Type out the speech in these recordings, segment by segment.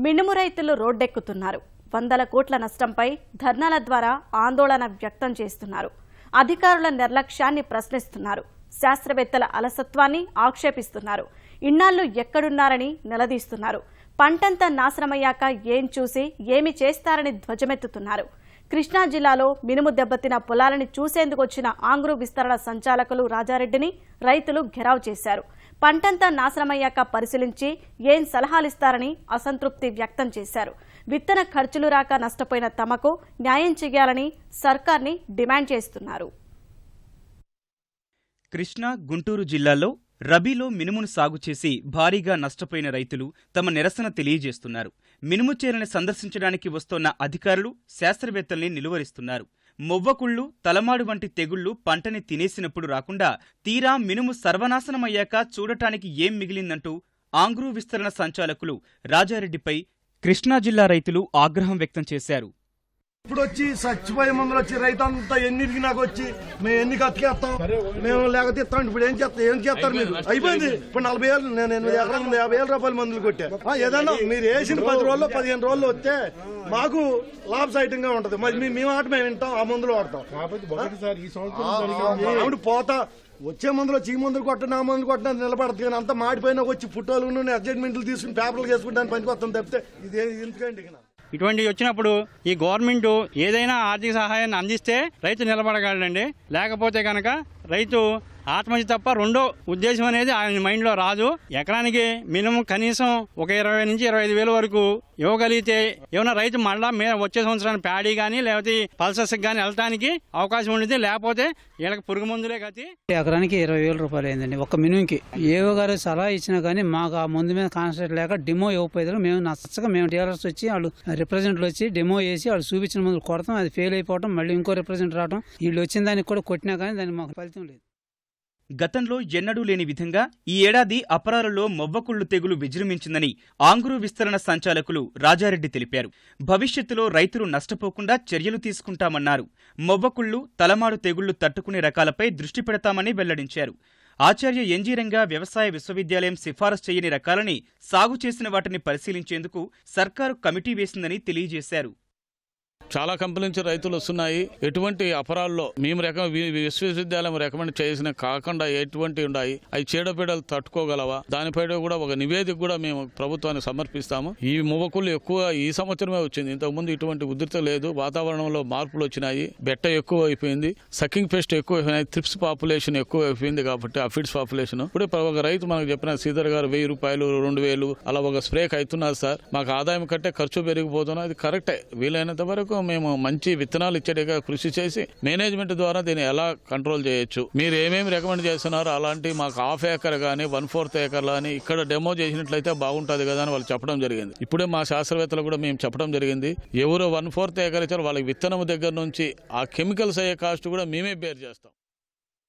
మినుము రైతులు రోడ్డెక్కుతున్నారు. వందల కోట్ల నష్టంపై ధర్నాల ద్వారా ఆందోళన వ్యక్తం చేస్తున్నారు. అధికారుల నిర్లక్ష్యాన్ని ప్రశ్నిస్తున్నారు. శాస్త్రవేత్తల అలసత్వాన్ని ఆక్షేపిస్తున్నారు. ఇన్నాళ్లు ఎక్కడున్నారని నిలదీస్తున్నారు. పంటంతా నాశనమయ్యాక ఏం చూసి ఏమి చేస్తారని ధ్వజమెత్తుతున్నారు. కృష్ణా జిల్లాలో మినుము దెబ్బతిన పొలాలని చూసేందుకు వచ్చిన ఆంగ్రూ విస్తరణ సంచాలకులు రాజారెడ్డిని రైతులు ఘెరావ్ చేశారు. పంటంతా నాశనమయ్యాక పరిశీలించి ఏం సలహాలిస్తారని అసంతృప్తి వ్యక్తం చేశారు. విత్తన ఖర్చులు రాక నష్టపోయిన తమకు న్యాయం చేయాలని సర్కార్ని డిమాండ్ చేస్తున్నారు. కృష్ణా, గుంటూరు జిల్లాల్లో రబీలో మినుమును సాగు చేసి భారీగా నష్టపోయిన రైతులు తమ నిరసన తెలియజేస్తున్నారు. మినుము చేలను సందర్శించడానికి వస్తోన్న అధికారులు శాస్త్రవేత్తల్ని నిలువరిస్తున్నారు. మొవ్వకుళ్లు, తలమాడు వంటి తెగుళ్లు పంటని తినేసినప్పుడు రాకుండా తీరా మినుము సర్వనాశనమయ్యాక చూడటానికి ఏం మిగిలిందంటూ ఆంగ్రూ విస్తరణ సంచాలకులు రాజారెడ్డిపై కృష్ణా జిల్లా రైతులు ఆగ్రహం వ్యక్తం చేశారు. ఇప్పుడు వచ్చి చచ్చిపోయే ముందు వచ్చి రైతంతా ఎన్నిటికి నాకు వచ్చి మేము ఎన్ని కతికేస్తాం, మేము లేకపోతే ఇస్తాం. ఇప్పుడు ఏం చేస్తారు మీరు? అయిపోయింది. ఇప్పుడు 40,000 నేను 8 ఎకరాలు 50,000 రూపాయలు మందులు కొట్టా. ఏదన్నా మీరు వేసిన 10 రోజుల్లో 15 రోజుల్లో వస్తే మాకు లాభసాయితంగా ఉంటది. మరి మేము ఆట మేము వింటాం, ఆ మందులు వాడతాం. ఆవిడ పోతా వచ్చే మందులో చీ మందులు కొట్టిన ఆ మందులు కొట్టిన నిలబడదు. కానీ అంతా మాడిపోయినా వచ్చి పుట్టోలు అడ్జస్ట్మెంట్లు తీసుకుని పేపర్లు వేసుకుంటాను పనికొస్తాను తప్పితే ఇది ఎందుకండి. ఇటువంటివి వచ్చినప్పుడు ఈ గవర్నమెంట్ ఏదైనా ఆర్థిక సహాయాన్ని అందిస్తే రైతు నిలబడగలడండి. లేకపోతే కనుక రైతు ఆత్మహత్య తప్ప రెండో ఉద్దేశం అనేది ఆయన మైండ్లో రాదు. ఎకరానికి మినిమం కనీసం ఒక 20 నుంచి 25,000 వరకు ఇవ్వగలిగితే ఏమైనా రైతు మళ్ళా వచ్చే సంవత్సరానికి ప్యాడీ కానీ లేకపోతే పల్సెస్ కానీ వెళ్ళటానికి అవకాశం ఉండేది. లేకపోతే వీళ్ళకి పురుగు మందులే గతి. ఎకరానికి 20,000 రూపాయలు అయిందండి ఒక్క మినుముకి. ఏవో గారు సలహా ఇచ్చినా కానీ మాకు ఆ మందు మీద కాన్సన్ట్రేట్ లేక డెమో ఇవ్వకపోయేది. మేము నచ్చక మేము డీలర్స్ వచ్చి వాళ్ళు రిప్రజెంట్లు వచ్చి డెమో వేసి వాళ్ళు చూపించిన మందులు కొడతాం, అది ఫెయిల్ అయిపోవడం, మళ్ళీ ఇంకో రిప్రజెంట్ రావడం, వీళ్ళు వచ్చిన దానికి కూడా కొట్టినా కానీ దానికి మాకు ఫలితం లేదు. గతంలో ఎన్నడూ లేని విధంగా ఈ ఏడాది అపరాలలో మొవ్వకుళ్లు తెగులు విజృంభించిందని ఆంగ్రూ విస్తరణ సంచాలకులు రాజారెడ్డి తెలిపారు. భవిష్యత్తులో రైతులు నష్టపోకుండా చర్యలు తీసుకుంటామన్నారు. మొవ్వకుళ్లు, తలమాడు తెగుళ్లు తట్టుకునే రకాలపై దృష్టి పెడతామని వెల్లడించారు. ఆచార్య ఎన్జీ రంగా వ్యవసాయ విశ్వవిద్యాలయం సిఫారసు చేయని రకాలని సాగు చేసిన వాటిని పరిశీలించేందుకు సర్కారు కమిటీ వేసిందని తెలియజేశారు. చాలా కంపెనీ నుంచి రైతులు వస్తున్నాయి. ఎటువంటి అపరాల్లో మేము విశ్వవిద్యాలయం రికమెండ్ చేసిన కాకుండా ఎటువంటి ఉన్నాయి, అవి చీడపీడలు తట్టుకోగలవా, దానిపై కూడా ఒక నివేదిక కూడా మేము ప్రభుత్వానికి సమర్పిస్తాము. ఈ మొవ్వకుళ్ళు ఎక్కువ ఈ సంవత్సరమే వచ్చింది. ఇంతకుముందు ఇటువంటి ఉధృత లేదు. వాతావరణంలో మార్పులు వచ్చినాయి. బెట్ట ఎక్కువ అయిపోయింది, సకింగ్ పెస్ట్ ఎక్కువ అయిపోయినాయి, థ్రిప్స్ పాపులేషన్ ఎక్కువ అయిపోయింది. కాబట్టి అఫిడ్స్ పాపులేషన్ ఇప్పుడు ఒక రైతు మనకు చెప్పిన శ్రీధర్ గారు 1,000 రూపాయలు 2,000 అలా ఒక స్ప్రేకి అవుతున్నారు సార్. మాకు ఆదాయం కంటే ఖర్చు పెరిగిపోతున్నది. అది కరెక్టే. వీలైనంత వరకు మేము మంచి విత్తనాలు ఇచ్చేట్టుగా కృషి చేసి మేనేజ్మెంట్ ద్వారా దీన్ని ఎలా కంట్రోల్ చేయొచ్చు, మీరు ఏమేమి రికమెండ్ చేస్తున్నారో అలాంటి మాకు 1/2 ఎకర్ కానీ 1/4 ఎకర్ అని ఇక్కడ డెమో చేసినట్లయితే బాగుంటుంది కదా అని వాళ్ళు చెప్పడం జరిగింది. ఇప్పుడే మా శాస్త్రవేత్తలు కూడా మేము చెప్పడం జరిగింది. ఎవరు 1/4 ఎకర్ ఇచ్చారో వాళ్ళకి విత్తనం దగ్గర నుంచి ఆ కెమికల్స్ అయ్యే కాస్ట్ కూడా మేమే బేర్ చేస్తాం.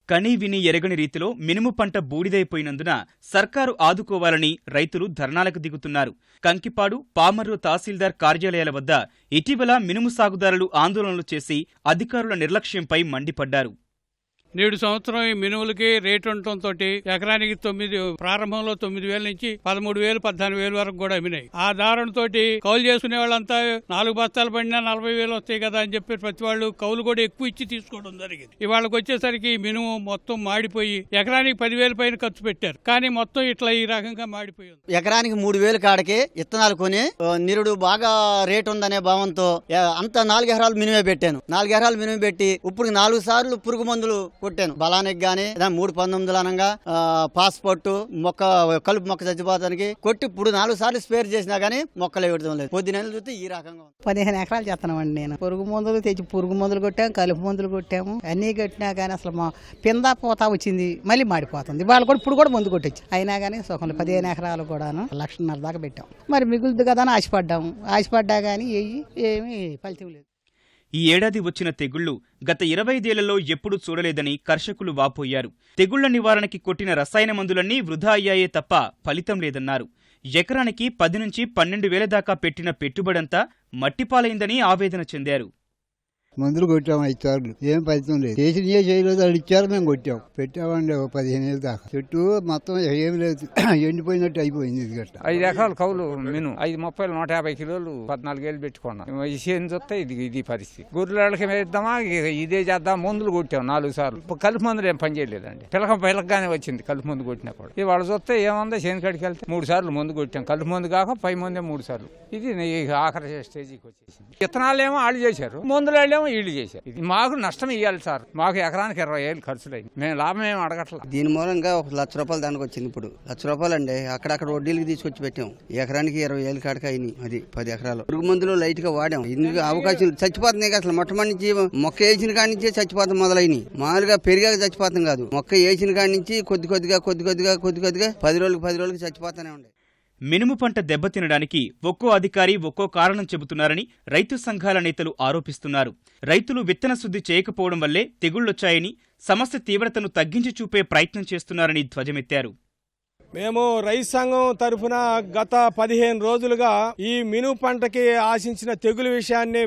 కనీ విని ఎరగని రీతిలో మినుము పంట బూడిదైపోయినందున సర్కారు ఆదుకోవాలని రైతులు ధర్నాలకు దిగుతున్నారు. కంకిపాడు, పామర్రు తహసీల్దార్ కార్యాలయాల వద్ద ఇటీవల మినుము సాగుదారులు ఆందోళనలు చేసి అధికారుల నిర్లక్ష్యంపై మండిపడ్డారు. నేడు సంవత్సరం ఈ మినుములకి రేటు ఉండటంతో ఎకరానికి ప్రారంభంలో 9,000 నుంచి 13,000, 14,000 వరకు కూడా అమ్మినాయి. ఆ దారుణంతో కౌలు చేసుకునే వాళ్ళంతా 4 బస్తాలు పడినా 40,000 వస్తాయి కదా అని చెప్పి ప్రతి వాళ్ళు కౌలు కూడా ఎక్కువ ఇచ్చి తీసుకోవడం జరిగింది. ఇవాళకి వచ్చేసరికి మినుము మొత్తం మాడిపోయి ఎకరానికి 10,000 పైన ఖర్చు పెట్టారు. కానీ మొత్తం ఇట్లా ఈ రకంగా మాడిపోయింది. ఎకరానికి 3,000 కాడకి విత్తనాలు కొని నిరుడు బాగా రేటు ఉందనే భావంతో అంత 4 ఎకరాలు మినిమే పెట్టాను. 4 ఎకరాలు మినిమం పెట్టి ఇప్పుడు 4 సార్లు పురుగు మందులు కొట్టాను. బలానికి గానీ 3,19 అనగా పాస్పోర్ట్ కలుపు మొక్క చచ్చిపోతానికి కొట్టి ఇప్పుడు 4 సార్లు స్పేర్ చేసినా గానీ మొక్కలు ఇవ్వడం లేదు. కొద్ది నెలలు చూస్తే ఈ రకంగా 15 ఎకరాలు చేస్తున్నామండి. నేను పురుగు మందులు తెచ్చి పురుగు మందులు కొట్టాము, కలుపు మందులు కొట్టాము, అన్ని కట్టినా గానీ అసలు మా పిందా పోతా వచ్చింది, మళ్ళీ మాడిపోతుంది. వాళ్ళు కూడా ఇప్పుడు కూడా మందు కొట్టచ్చు. అయినా గానీ సుఖం 15 ఎకరాలు కూడాను 1,50,000 దాకా పెట్టాం. మరి మిగులుతుంది కదా అని ఆశపడ్డా గానీ ఏమీ ఫలితం లేదు. ఈ ఏడాది వచ్చిన తెగుళ్లు గత 25 ఏళ్లలో ఎప్పుడూ చూడలేదని కర్షకులు వాపోయారు. తెగుళ్ల నివారణకి కొట్టిన రసాయన మందులన్నీ వృధా అయ్యాయే తప్ప ఫలితం లేదన్నారు. ఎకరానికి 10 నుంచి 12,000 దాకా పెట్టిన పెట్టుబడంతా మట్టిపాలైందని ఆవేదన చెందారు. మందులు కొట్టాము 5 సార్లు, ఏం ఫలితం లేదు. చేసినయే చేయలేదు, వాళ్ళు ఇచ్చారు, మేము కొట్టాం. పెట్టామండి 15 ఏళ్ళ దాకా. చెట్టు మొత్తం ఏం లేదు, ఎండిపోయినట్టు అయిపోయింది. ఇది గట్ట 5 ఎకరాల కౌలు మిను 5 150 కిలోలు 14 ఏళ్ళు పెట్టుకున్నాం. ఈ చేను చూస్తే ఇది పరిస్థితి. గొర్రెలకి వేద్దామా ఇదే చేద్దాం, మందులు కొట్టాం 4 సార్లు. కలుపు మందులు ఏం పని చేయలేదండి. పిలకగానే వచ్చింది కలుపు మందు కొట్టినా కూడా. ఇవాళ చూస్తే ఏముందో చేను కాడికి వెళ్తే 3 సార్లు మందు కొట్టాం. కలుపు మందు కాక 5 మందే 3 సార్లు. ఇది ఆఖరి స్టేజీకి వచ్చేసింది. విత్తనాలు ఏమో వాళ్ళు చేశారు, మందులు ఏమో వీళ్ళు చేశారు. ఇది మాకు నష్టం ఇవ్వాలి సార్. మాకు ఎకరానికి 20 ఏళ్ళు ఖర్చులైంది. మేము లాభం ఏమి అడగట్లేదు. దీని మూలంగా 1 లక్ష రూపాయలు దానికి వచ్చింది. ఇప్పుడు 1 లక్ష రూపాయలు అండి అక్కడక్కడ వడ్డీలకి తీసుకొచ్చి పెట్టాం. ఎకరానికి 20 ఏళ్ళు కాడక అయినాయి. అది 10 ఎకరాలు. పురుగు మందులు లైట్ గా వాడాం. ఇందుకు అవకాశం చచ్చిపోతున్నాయి. అసలు మొట్టమొదటి నుంచి మొక్క వేసిన కాడి నుంచే చచ్చిపోతాం మొదలైనవి. మామూలుగా పెరిగాక చచ్చిపోతాం కాదు. మొక్క వేసిన కాడి నుంచి కొద్ది కొద్దిగా 10 రోజులకి చచ్చిపోతానే ఉండే. మినుము పంట దెబ్బతినడానికి ఒక్కో అధికారి ఒక్కో కారణం చెబుతున్నారని రైతు సంఘాల నేతలు ఆరోపిస్తున్నారు. రైతులు విత్తన శుద్ధి చేయకపోవడం వల్లే తెగుళ్లొచ్చాయని, సమస్య తీవ్రతను తగ్గించి చూపే ప్రయత్నం చేస్తున్నారని ధ్వజమెత్తారు. మేము రైతు సంఘం తరఫున గత 15 రోజులుగా ఈ మినుము పంటకి ఆశించిన తెగులు విషయాన్ని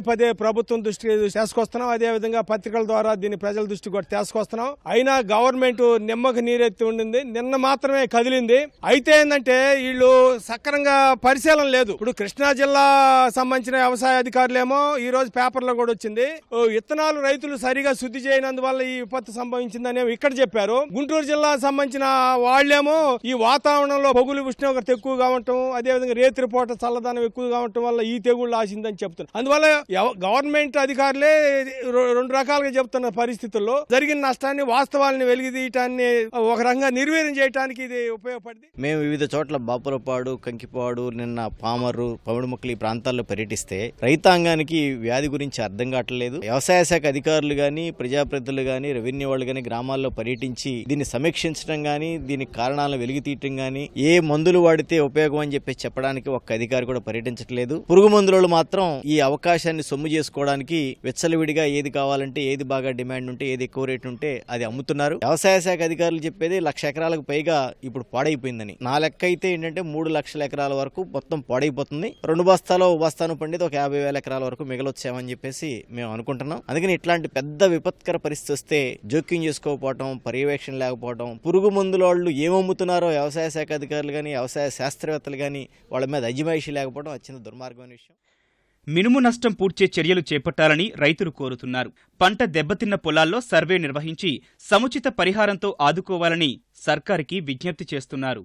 పదే ప్రభుత్వం దృష్టికి తీసుకొస్తున్నాం. అదేవిధంగా పత్రికల ద్వారా దీన్ని ప్రజల దృష్టికి కూడా తీసుకొస్తున్నాం. అయినా గవర్నమెంట్ నిమ్మకు నీరెత్తి ఉండింది. నిన్న మాత్రమే కదిలింది. అయితే ఏంటంటే వీళ్ళు సక్రమంగా పరిశీలన లేదు. ఇప్పుడు కృష్ణా జిల్లా సంబంధించిన వ్యవసాయ అధికారులేమో ఈ రోజు పేపర్లో కూడా వచ్చింది, విత్తనాలు రైతులు సరిగా శుద్ధి చేయనందువల్ల ఈ విపత్తు సంభవించిందని ఇక్కడ చెప్పారు. గుంటూరు జిల్లా సంబంధించిన వాళ్ళేమో ఈ వాతావరణంలో పొగులు ఉష్ణోగ్రత ఎక్కువగా ఉండటం, అదేవిధంగా రేత్రి పూట చల్లదనం ఎక్కువగా ఉండటం వల్ల ఈ తెగుళ్ళు ఆసిందని చెప్తున్నారు. అందువల్ల గవర్నమెంట్ అధికారులే 2 రకాలుగా చెప్తున్న పరిస్థితుల్లో జరిగిన నష్టాన్ని, వాస్తవాలను వెలిగితీయటాన్ని ఒక రకంగా నిర్వీర్యం చేయడానికి ఇది ఉపయోగపడింది. మేము వివిధ చోట్ల బాపులపాడు, కంకిపాడు, నిన్న పామరు, పమిడిముక్కలు ఈ ప్రాంతాల్లో పర్యటిస్తే రైతాంగానికి వ్యాధి గురించి అర్థం కావట్లేదు. వ్యవసాయ శాఖ అధికారులు గాని, ప్రజాప్రతినిధులు గాని, రెవెన్యూ వాళ్ళు గాని గ్రామాల్లో పర్యటించి దీన్ని సమీక్షించడం గాని, దీనికి కారణాలను వెలిగితీయటం గాని, ఏ మందులు వాడితే ఉపయోగం అని చెప్పి చెప్పడానికి ఒక్క అధికారి కూడా పర్యటించట్లేదు. పురుగు మందులు మాత్రం ఈ అవకాశాన్ని సొమ్ము చేసుకోవడానికి విచ్చలవిడిగా ఏది కావాలంటే, ఏది బాగా డిమాండ్ ఉంటే, ఏది ఎక్కువ రేటు ఉంటే అది అమ్ముతున్నారు. వ్యవసాయ శాఖ అధికారులు చెప్పేది 1 లక్ష ఎకరాలకు పైగా ఇప్పుడు పాడైపోయిందని. నా లెక్క అయితే ఏంటంటే 3 లక్షల ఎకరాల వరకు మొత్తం పాడైపోతుంది. 2 బస్తాలో బస్తాను పండితే ఒక 50,000 ఎకరాల వరకు మిగలొచ్చామని చెప్పేసి మేము అనుకుంటున్నాం. అందుకని ఇట్లాంటి పెద్ద విపత్కర పరిస్థితి వస్తే జోక్యం చేసుకోకపోవడం, పర్యవేక్షణ లేకపోవడం, పురుగు మందుల వాళ్ళు ఏమమ్ముతున్నారో వ్యవసాయ శాఖ అధికారులు కానీ, వ్యవసాయ శాస్త్రవేత్తలు కానీ వాళ్ళ మీద అజమాయిషీ లేకపోవడం అత్యంత దుర్మార్గమైన విషయం. మినుము నష్టం పూడ్చే చర్యలు చేపట్టాలని రైతులు కోరుతున్నారు. పంట దెబ్బతిన్న పొలాల్లో సర్వే నిర్వహించి సముచిత పరిహారంతో ఆదుకోవాలని సర్కారుకి విజ్ఞప్తి చేస్తున్నారు.